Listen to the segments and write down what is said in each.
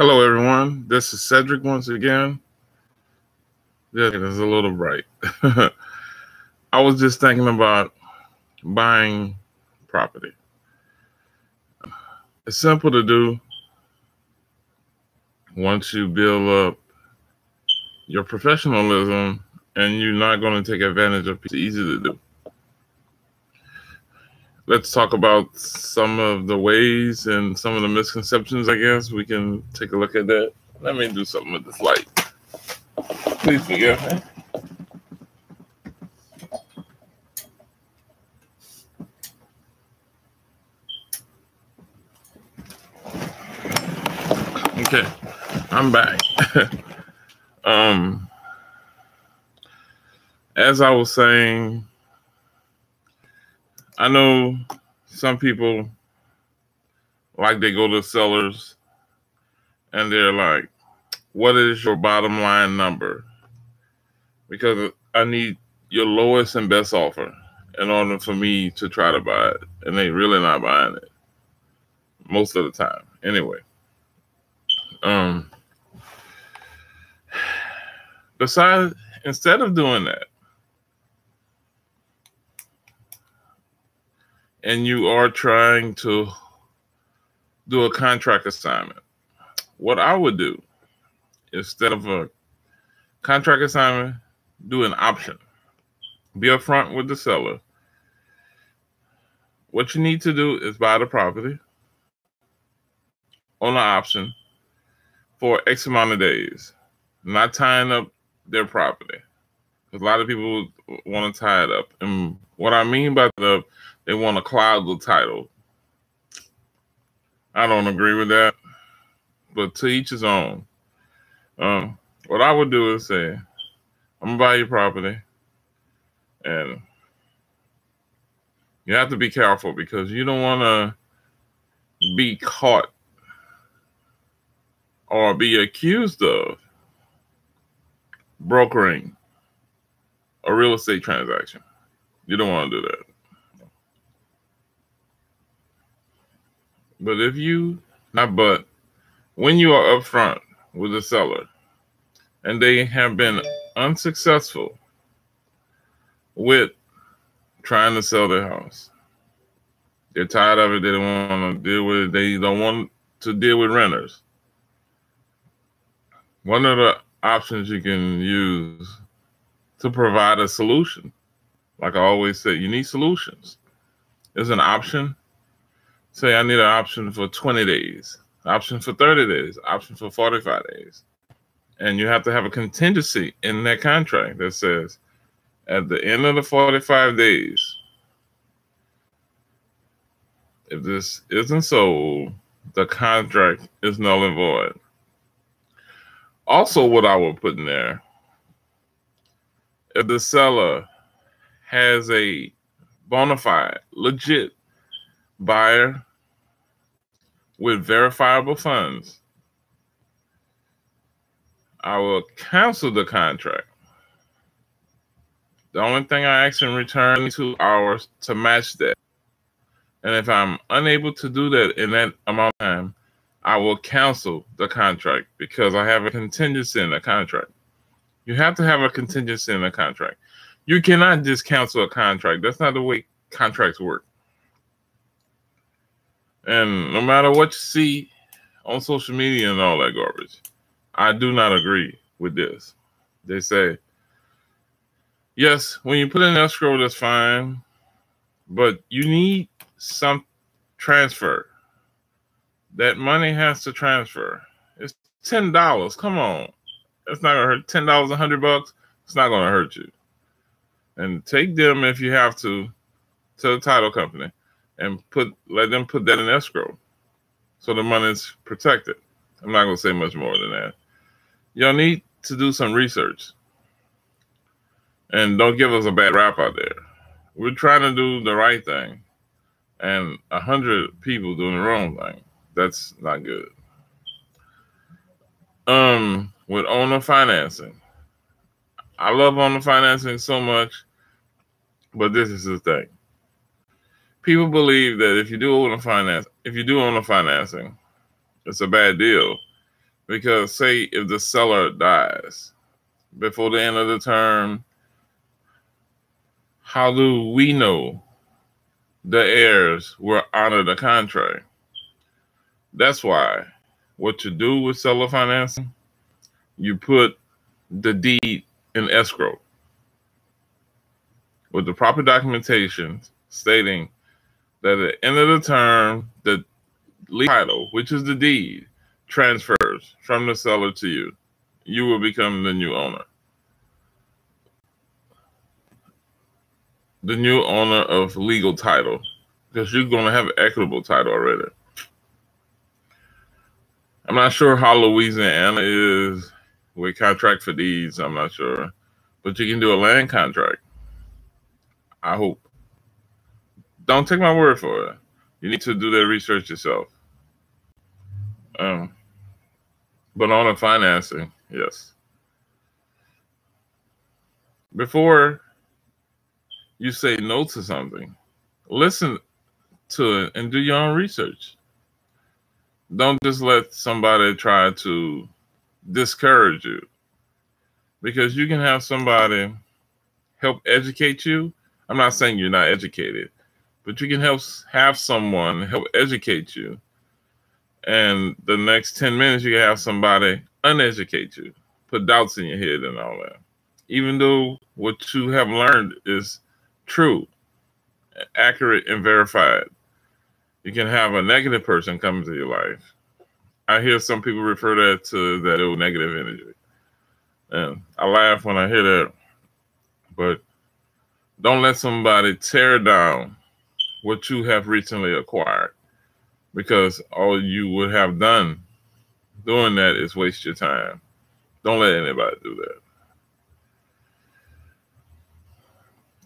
Hello, everyone. This is Cedric once again. Yeah, it is a little bright. I was just thinking about buying property. It's simple to do once you build up your professionalism and you're not going to take advantage of it. It's easy to do. Let's talk about some of the ways and some of the misconceptions, I guess. We can take a look at that. Let me do something with this light. Please forgive me. Okay, I'm back. As I was saying, I know some people they go to sellers and they're like, what is your bottom line number? Because I need your lowest and best offer in order for me to try to buy it. And they really not buying it most of the time. Anyway. Instead of doing that, and you are trying to do a contract assignment, what I would do, instead of a contract assignment, do an option. Be upfront with the seller. What you need to do is buy the property on an option for X amount of days, not tying up their property. A lot of people want to tie it up. And what I mean by that, they want to cloud the title. I don't agree with that, but to each his own. What I would do is say, I'm going to buy your property, and you have to be careful because you don't want to be caught or be accused of brokering a real estate transaction. You don't want to do that. But when you are upfront with the seller and they have been unsuccessful with trying to sell their house, they're tired of it, they don't want to deal with it, they don't want to deal with renters. One of the options you can use to provide a solution, like I always say, you need solutions. There's an option. Say I need an option for 20 days, option for 30 days, option for 45 days. And you have to have a contingency in that contract that says at the end of the 45 days, if this isn't sold, the contract is null and void. Also, what I would put in there, if the seller has a bona fide, legit buyer with verifiable funds, I will cancel the contract. The only thing I ask in return is 2 hours to match that. And if I'm unable to do that in that amount of time, I will cancel the contract because I have a contingency in the contract. You have to have a contingency in the contract. You cannot just cancel a contract. That's not the way contracts work. And no matter what you see on social media and all that garbage, I do not agree with this. They say, yes, when you put in escrow, that's fine, but you need some transfer. That money has to transfer. It's $10. Come on. That's not going to hurt. $10, $100. It's not going to hurt you. And take them, if you have to the title company and let them put that in escrow so the money's protected. I'm not going to say much more than that. Y'all need to do some research. And don't give us a bad rap out there. We're trying to do the right thing. And 100 people doing the wrong thing. That's not good. With owner financing. I love owner financing so much, but this is the thing. People believe that if you do owner financing, it's a bad deal Because say if the seller dies before the end of the term, how do we know the heirs will honor the contract? That's why what you do with seller financing, you put the deed in escrow with the proper documentation stating that at the end of the term, the legal title, which is the deed, transfers from the seller to you. You will become the new owner. The new owner of legal title, because you're going to have equitable title already. I'm not sure how Louisiana is with contract for deeds. I'm not sure. But you can do a land contract. I hope. Don't take my word for it. You need to do that research yourself. But on the financing, yes. Before you say no to something, listen to it and do your own research. Don't just let somebody try to discourage you, because you can have somebody help educate you. I'm not saying you're not educated, but you can have someone help educate you. And the next 10 minutes, you can have somebody uneducate you, put doubts in your head and all that. Even though what you have learned is true, accurate, and verified, you can have a negative person come into your life. I hear some people refer that to that old negative energy. And I laugh when I hear that. But don't let somebody tear down what you have recently acquired, because all you would have done doing that is waste your time. Don't let anybody do that.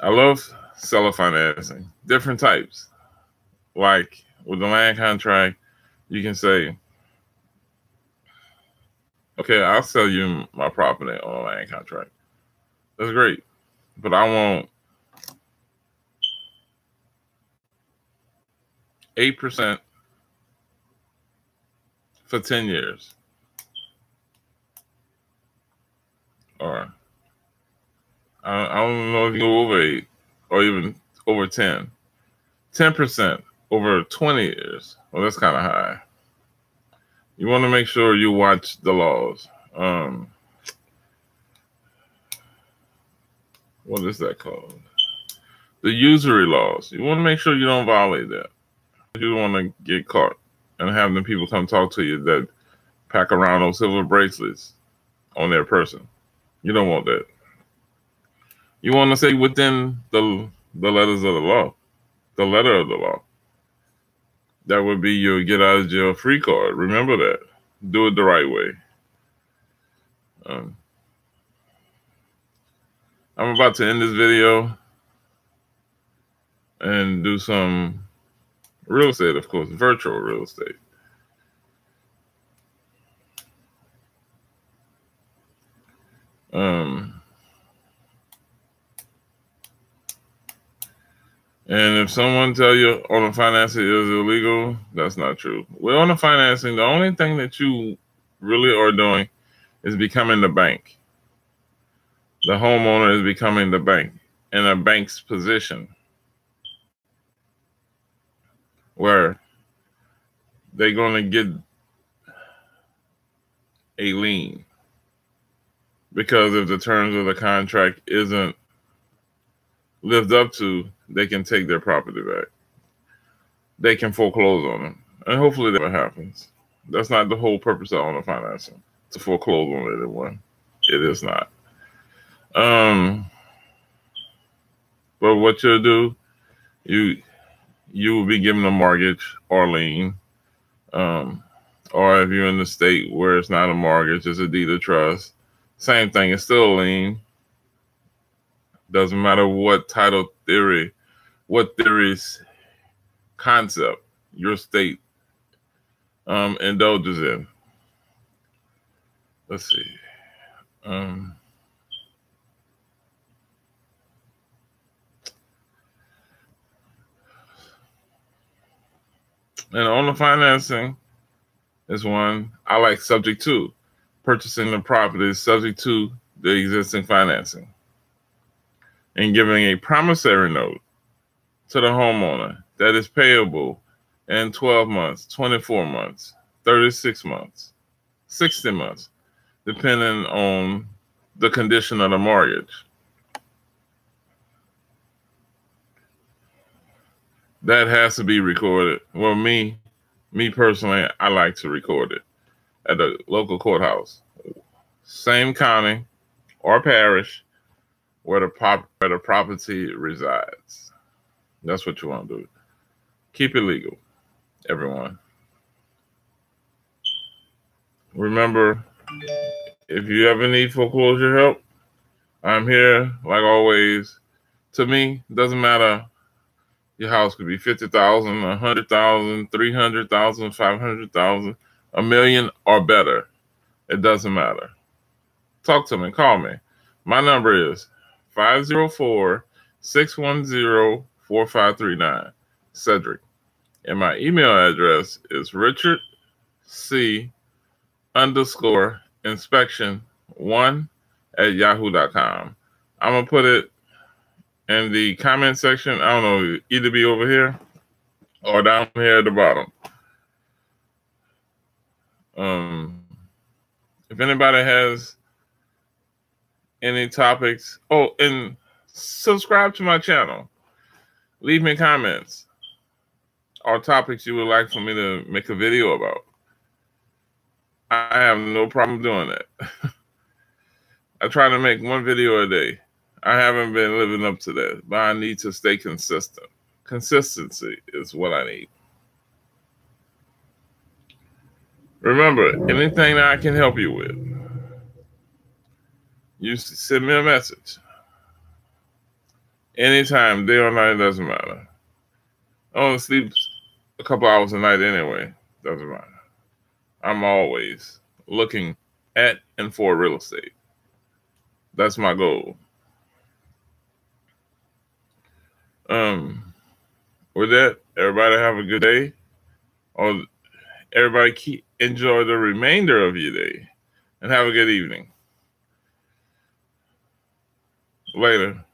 I love seller financing, different types. Like with the land contract, you can say, okay, I'll sell you my property on a land contract. That's great. But I want 8% for 10 years. Or I don't know if you go over 8 or even over 10. 10% over 20 years. Well, that's kind of high. You want to make sure you watch the laws. What is that called? The usury laws. You want to make sure you don't violate that. You don't want to get caught and have the people come talk to you that pack around those silver bracelets on their person. You don't want that. You want to stay within the letters of the law, the letter of the law. That would be your get out of jail free card. Remember that. Do it the right way. I'm about to end this video and do some real estate, of course, virtual real estate. And if someone tell you owner financing is illegal, that's not true. With owner financing, the only thing that you really are doing is becoming the bank. The homeowner is becoming the bank in a bank's position where they're going to get a lien, because if the terms of the contract isn't lived up to, they can take their property back. They can foreclose on them. And hopefully that happens. That's not the whole purpose of owner financing, to foreclose on anyone. It is not. But what you'll do, you will be given a mortgage or lien. Or if you're in the state where it's not a mortgage, it's a deed of trust. Same thing, it's still a lien. Doesn't matter what title theory, what theory's concept your state indulges in. Let's see. And on the financing, is one. I like subject to. Purchasing the property is subject to the existing financing. And giving a promissory note to the homeowner that is payable in 12 months, 24 months, 36 months, 60 months, depending on the condition of the mortgage. That has to be recorded. Well, me personally, I like to record it at the local courthouse. Same county or parish where the property resides. That's what you want to do. Keep it legal, everyone. Remember, if you ever need foreclosure help, I'm here, like always. To me, it doesn't matter. Your house could be 50,000, 100,000, 300,000, 500,000, a million or better. It doesn't matter. Talk to me. Call me. My number is 504-610-4539. Cedric. And my email address is richardc_inspection1@yahoo.com. I'm going to put it in the comment section. I don't know, either be over here or down here at the bottom. If anybody has any topics, and subscribe to my channel. Leave me comments or topics you would like for me to make a video about. I have no problem doing that. I try to make one video a day. I haven't been living up to that, but I need to stay consistent. Consistency is what I need. Remember, anything that I can help you with, you send me a message. Anytime, day or night, doesn't matter. I only sleep a couple hours a night anyway. Doesn't matter. I'm always looking at and for real estate. That's my goal. With that, everybody have a good day. Or everybody enjoy the remainder of your day. And have a good evening. Later.